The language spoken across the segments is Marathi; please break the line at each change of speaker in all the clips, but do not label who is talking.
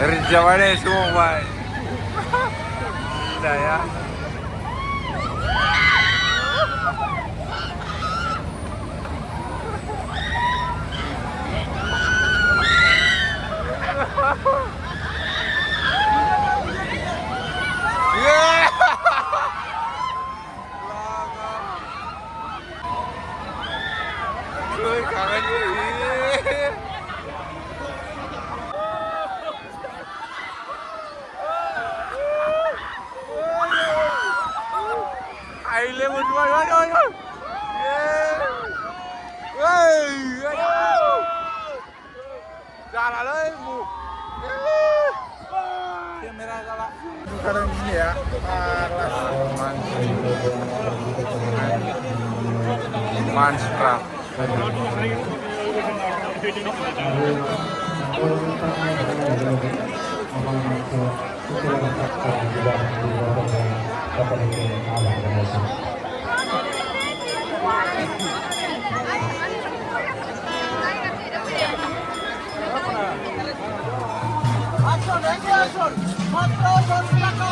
Jawa deh semua, Pak. Tidak ya. Kangen Aile berdua, jalan lagi bu. Kamera salah. Sekarang gini ya, kelas Manscraft.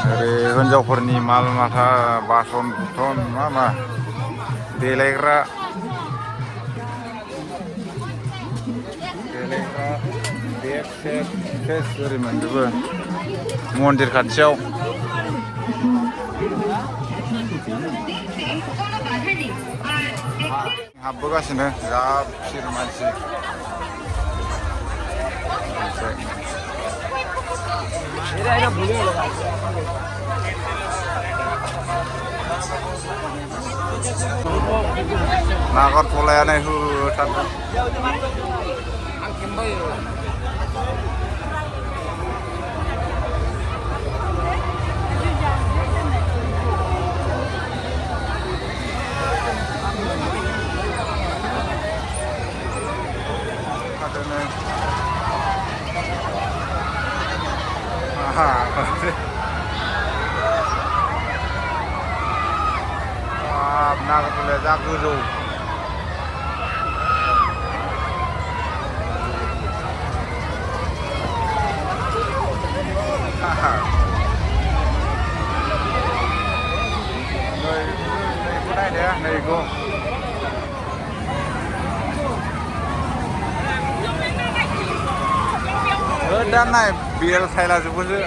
Dari हिन्जावफोरनि माल माथा बासन बुसन मा देलायग्रा बेग सेस ओरै मोनजोबो मन्दिर खाथियाव। हाबबोगासिनो जा फिर मानसि। Nagartolayaनो होथारदों। Nagartolaya जा गोजौ। Nैखौ नायदो नैखौ। दा नाय बेल सायलाजोबोसो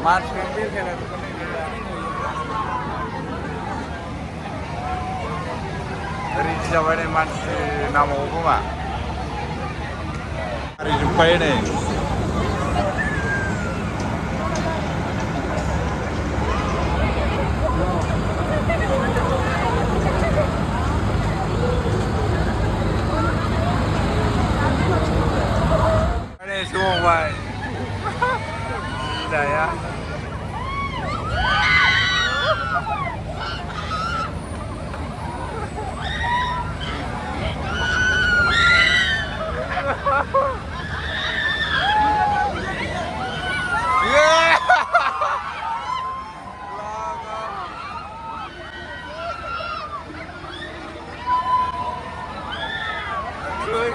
मानसिफ्रानो बेल सायलाजोबो। रेडि जाबाय नै मानसि नामाव खोमा गारिजोबखायो नै। Semua, tidak ya.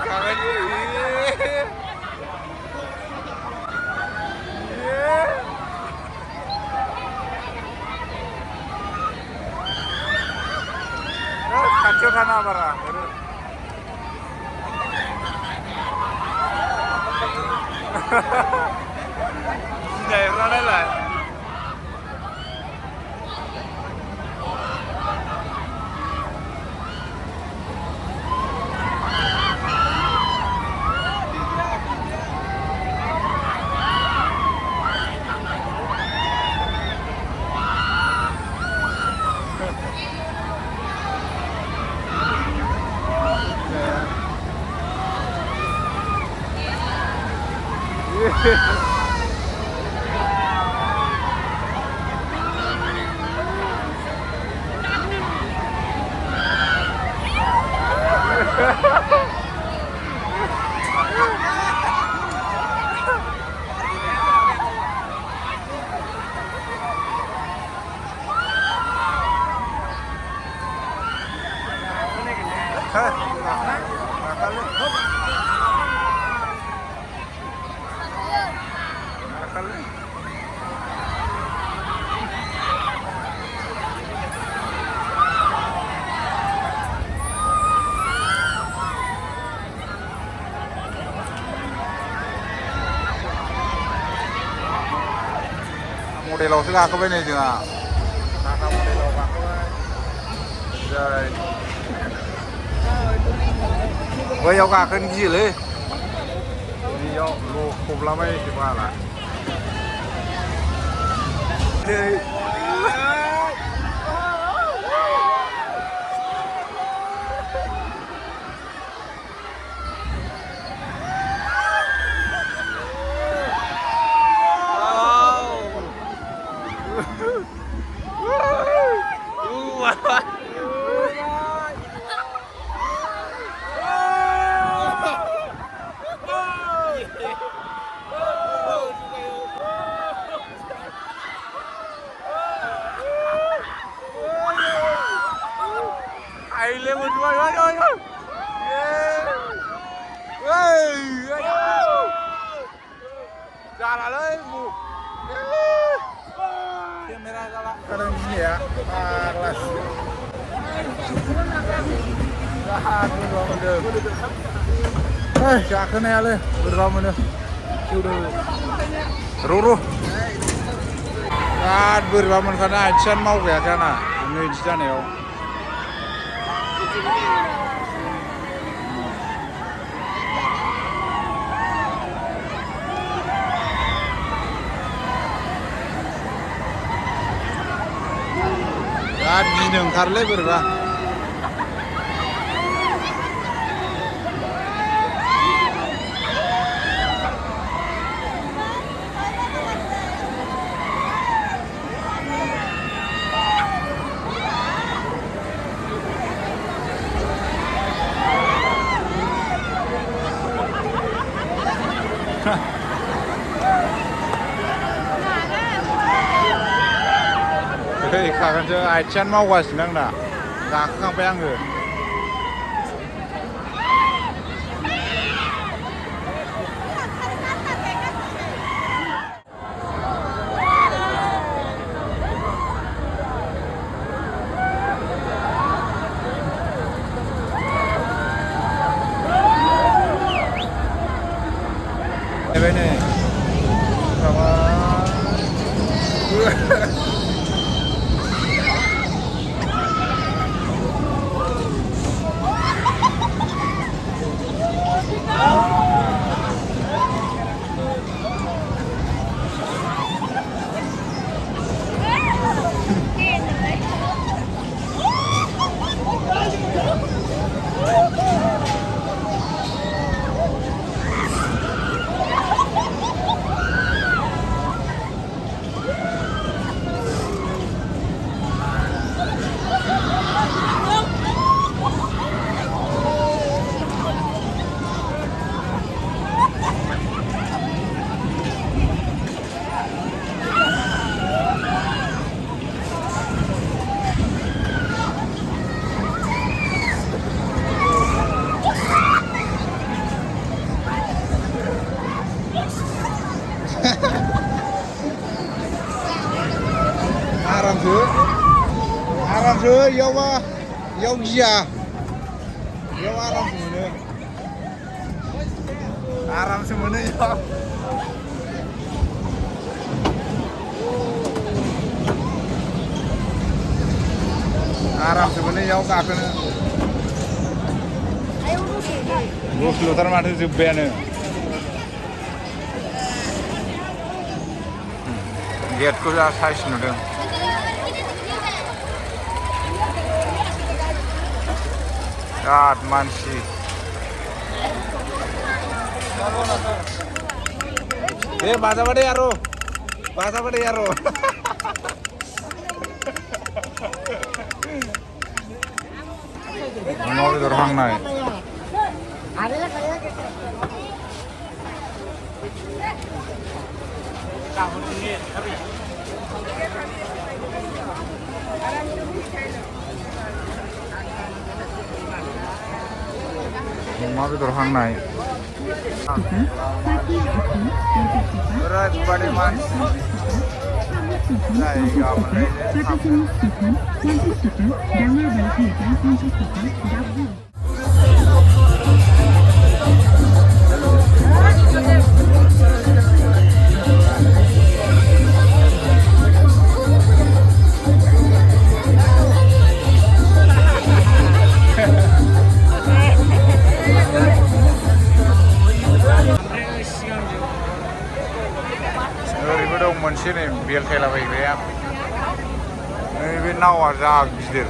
Kangen खाथियाव थाना बारा गिनायफ्रा नायलाय। मडेलावसो गाखोबाय नै जोंहा टाटा मडेलाव गाखोबाय जाय बैयाव गाखोनो गियोलै बेयाव लखबलाबायसो बाला Aile berdua, ayo. Jalan lagi, Bu. Kamera jalan. Kadang gini ya, kelas. Gakhona ya le, bodoh amat. Ruruh. Bodoh amat karena action mau ya karena ini di sana ya. Gini oंखारलै बोरैबा खागोनसो आथिङानो मावगासिनो आंना गाखोखांबाय आङो ini sama आरामसो इयाव गिया इयाव आरामसो मोनो इयाव आरामसो मोनो इयाव गाखोनो दसेल'थार माथो जोब्बायानो गेटखौ जा साइज नुदों बिराद मानसि बाजाबा दे यारो अमा बेदर हांनाय अमा बेदर हांनाय berat pada mas जायगा मोनलायनो मोनसे नै बेलथायलाबायग्राया नैबे नावा जा गिदिर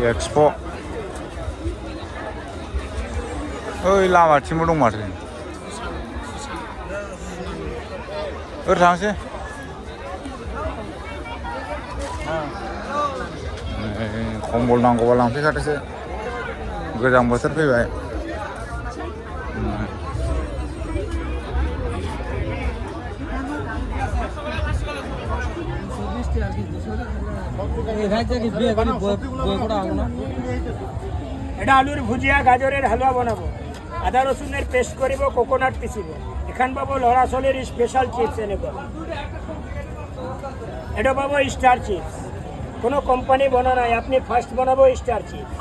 एक्सपो ओइ लामाथिंबो दं माथो ओरै थांसै खम्बल नांगौबा लांफैखादोसो गोजां बोथोर फैबाय
এটা আলুর ভুজিয়া গাজরের হালুয়া বানাবো আদা রসুনের পেস্ট করিব কোকোনাট পিসিব এখান পাবো লড়া ছোলের স্পেশাল চিপস এনেব এটা পাবো স্টার চিপস কোনো কোম্পানি বনা নাই আপনি ফার্স্ট বানাবো স্টার চিপস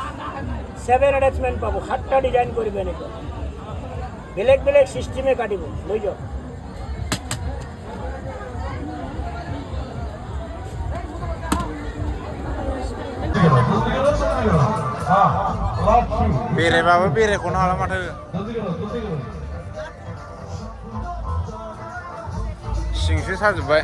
7 অ্যাটাচমেন্ট পাবো 7টা ডিজাইন করবে এনেব বেলেগ বেলেগ সিস্টেমে কাটিব বুঝছ
बेरायबाबो बेरायख'नो हाला माथो सिंसो साजोब्बाय